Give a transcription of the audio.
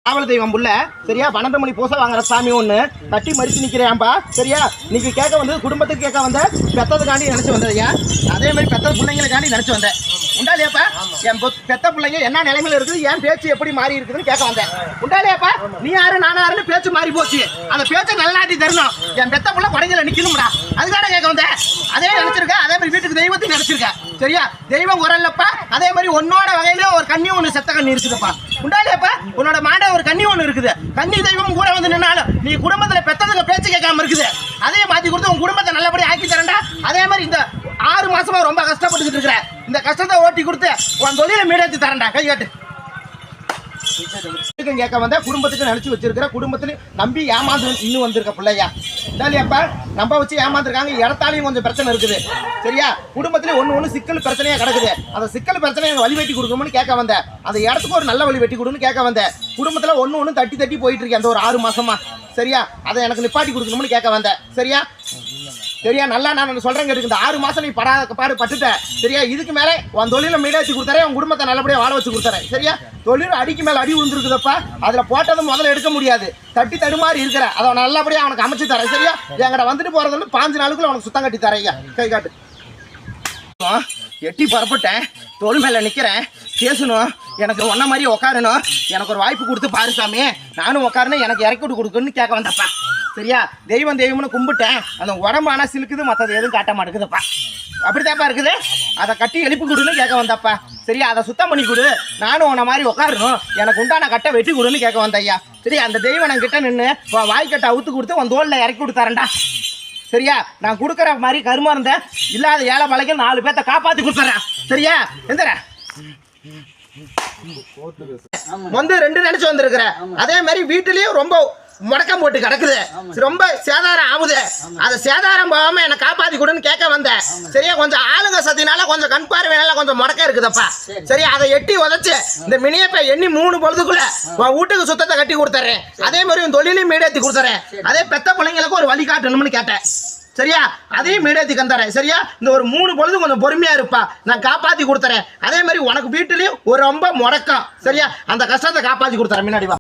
காவல் தெய்வம் புள்ள சரியா 12 மணி பூசை வாங்குற சாமி ஒன்று கட்டி மறிச்சு நிற்கிறேன்ப்பா சரியா. இன்னைக்கு கேட்க வந்து குடும்பத்துக்கு கேட்க வந்த பெத்ததுக்காண்டி நினச்சி வந்ததையா. அதே மாதிரி பெத்த பிள்ளைங்களுக்காண்டி நினச்சி வந்தேன். உண்டாலியாப்பா என் பெத்த பிள்ளைங்க என்ன நிலைமையில இருக்குது, என் பேச்சு எப்படி மாறி இருக்குதுன்னு கேட்க வந்தேன். உண்டாலியாப்பா நீ யாரு நான் யாருன்னு பேச்சு மாறி போச்சு. அந்த பேச்சை நல்லாட்டி தரணும். என் பெத்த பிள்ளை கொடைகளை நிற்கணும்டா, அதுக்கான கேட்க வந்தேன். அதே நினைச்சிருக்கேன். அதே மாதிரி வீட்டுக்கு தெய்வத்தையும் நினைச்சிருக்கேன் சரியா. தெய்வம் உரல்லப்பா. அதே மாதிரி உன்னோட வகையில ஒரு கண்ணி ஒன்று செத்த கண்ணி இருக்குதுப்பா. உண்டாலியாப்பா உன்னோட மாட ஒரு கண்ணி ஒன்று இருக்குது. கண்ணி தெய்வம் கூட வந்து நின்னாலும் நீ குடும்பத்துல பெத்ததுல பேச்சு கேட்காம இருக்குது. அதே மாத்தி கொடுத்து உன் குடும்பத்தை நல்லபடி ஆக்கி தரேன்டா. அதே மாதிரி இந்த 6 மாசமா ரொம்ப கஷ்டப்பட்டுக்கிட்டு இருக்கிற இந்த கஷ்டத்தை ஓட்டி கொடுத்து உன் தொழிலை மீடேற்றி தரேன்டா. கை காட்டு. கேட்க வந்த குடும்பத்துக்கு நினைச்சு வச்சிருக்கிற குடும்பத்துல நம்பி ஏமாந்து இன்னும் வந்திருக்க பிள்ளையா. இல்லையாப்பா நம்ப வச்சு ஏமாந்துருக்காங்க. இடத்தாலையும் கொஞ்சம் பிரச்சனை இருக்குது சரியா. குடும்பத்துல ஒண்ணு சிக்கல் பிரச்சனையா கிடக்குது. அந்த சிக்கல் பிரச்சனையை வழி வெட்டி கொடுக்கணும்னு கேட்க வந்தேன். அந்த இடத்துக்கு ஒரு நல்ல வழி வெட்டி கொடுன்னு கேட்க வந்தேன். குடும்பத்துல ஒண்ணு தட்டி போயிட்டு இருக்கேன் அந்த ஒரு 6 மாசமா சரியா. அதை எனக்கு நிப்பாட்டி கொடுக்கணும்னு கேட்க வந்தேன் சரியா. சரியா நல்லா நான் சொல்றேன் கேட்டுக்கு. இந்த 6 மாசம் நீ பாடு பட்டுட்ட சரியா. இதுக்கு மேலே உன் தொழிலை மீடாச்சு கொடுத்தாரே, உன் குடும்பத்தை நல்லபடியாக வாழ வச்சு கொடுத்தாரேன் சரியா. தொழில் அடிக்கு மேலே அடி விழுந்துருக்குதப்பா. அதுல போட்டதும் முதல்ல எடுக்க முடியாது. தட்டி தடுமாறி இருக்கிற அதை நல்லபடியாக அவனுக்கு அமைச்சு தரேன் சரியா. என்கிட்ட வந்துட்டு போறதுல 5 நாளுக்குள்ள அவனுக்கு சுத்தம் கட்டி தரேன். கை காட்டு. எட்டி பரப்பிட்டேன். தோல் மேல நிக்கிறேன். பேசணும். எனக்கு ஒன்ன மாதிரி உட்காரணும். எனக்கு ஒரு வாய்ப்பு கொடுத்து பாரு சாமி. நானும் உட்காரணும். எனக்கு இறக்கி விட்டு கொடுக்குன்னு கேட்க வந்தப்பா சரியா. தெய்வம்னு கும்பிட்டேன். அந்த உடம்பு ஆனால் சிலுக்குது, மற்றது எதுவும் காட்ட மாட்டேங்குதுப்பா. அப்படித்தாப்பா இருக்குது. அதை கட்டி எழுப்பி கொடுன்னு கேட்க வந்தப்பா சரியா. அதை சுத்தம் பண்ணி கொடு. நானும் உன்ன மாதிரி உட்காரணும். எனக்கு உண்டான கட்டை வெட்டி கொடுன்னு கேட்க வந்த ஐயா சரியா. அந்த தெய்வம் நான் கிட்ட நின்று வாய்க்கட்டை அவுத்து கொடுத்து உன் தோலில் இறக்கி கொடுத்தாரண்டா சரியா. நான் கொடுக்குற மாதிரி கருமா இருந்த இல்லாத ஏழை மலைக்கு 4 பேர்த்த காப்பாற்றி கொடுத்துறேன் சரியா. எந்திர வந்து 2 நினைச்சு வந்திருக்கிற. அதே மாதிரி வீட்டுலயும் ரொம்ப முடக்கம் போட்டு கிடக்குது. ரொம்ப சேதாரம் ஆகுது. அதை சேதாரம் போகாம என்னை காப்பாத்தி கொடுன்னு கேட்க வந்தேன் சரியா. கொஞ்சம் ஆளுங்க சத்தினால கொஞ்சம் கண் பார்வையினால கொஞ்சம் முடக்கம் இருக்குதப்பா சரியா. அதை எட்டி உதச்சு இந்த மினியப்ப எண்ணி 3 பொழுதுக்குள்ள வீட்டுக்கு சுத்தத்தை கட்டி கொடுத்துறேன். அதே மாதிரி உன் தொழிலையும் மீடேற்றி கொடுத்துறேன். அதே பெத்த பிள்ளைங்களுக்கு ஒரு வழி காட்டணும்னு கேட்டேன் சரியா. அதையும் மீடேற்றி கந்தறேன் சரியா. இந்த ஒரு 3 பொழுது கொஞ்சம் பொறுமையா இருப்பா, நான் காப்பாத்தி கொடுத்துறேன். அதே மாதிரி உனக்கு வீட்டுலயும் ஒரு ரொம்ப முடக்கம் சரியா. அந்த கஷ்டத்தை காப்பாத்தி கொடுத்துறேன். முன்னாடி வா.